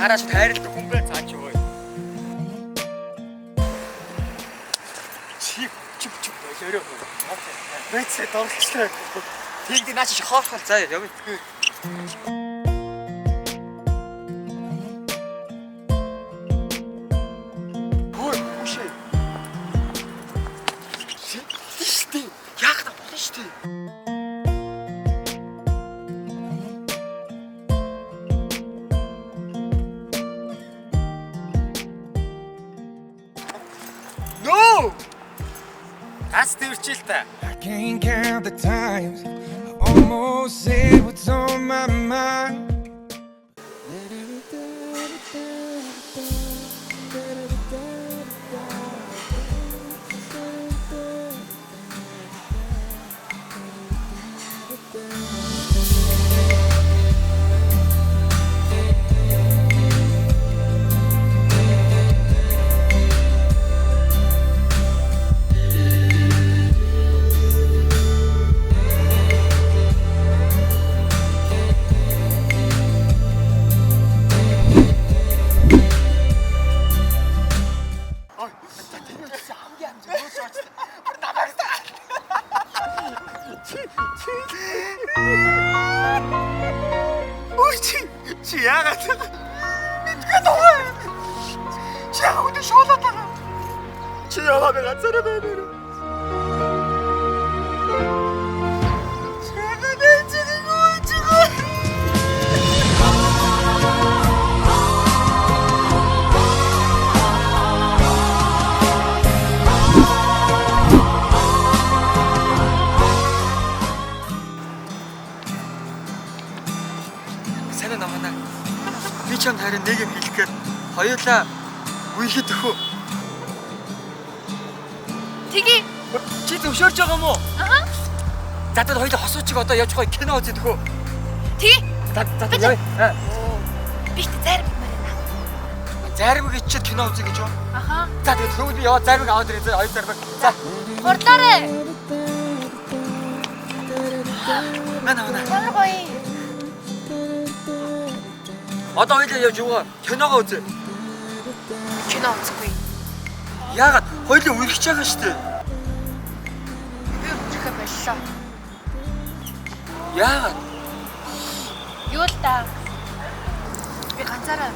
гараж тайралт комплект цаач юу. Чип болоорой. Бэцээ дорчлоо. Тэгд наач хоорхол заа явъя. Хөөе, үшээ. Штэ. Яг та болно штэ. No! That's the I can't count the times I almost said what's on my mind. Чи яагаад мэдгүй даа. Чи яагаад шоолоод байгаа. Чи яагаад ганцаараа байна вэ? Сайн намана. Би чамд харин нэг юм хэлэхээр хоёулаа үехэд өхөө. Тэгье. Чи зөвшөөрч байгаа мó? Аха. За tad хоёулаа хосуучиг одоо явж байгаа кино үзээд өхөө. Тэгье. За яа. Бишт зарим мөрөнө. Зарим гिचчихэд кино үзье гэж юу? Аха. За тэгээд хөвд би яваа зарим аваад ирээ. Хоёр зарим. За. Гурлаарэ. Манай. Ямар гоё. Одоо хоёулаа явж яваа киногоо үзье. Кино үзэхгүй. Яагаад? Хоёулаа үргэж байгаа шүү дээ. Би үзэхэ боллоо. Яагаад? Юу л да. Би ганцаараа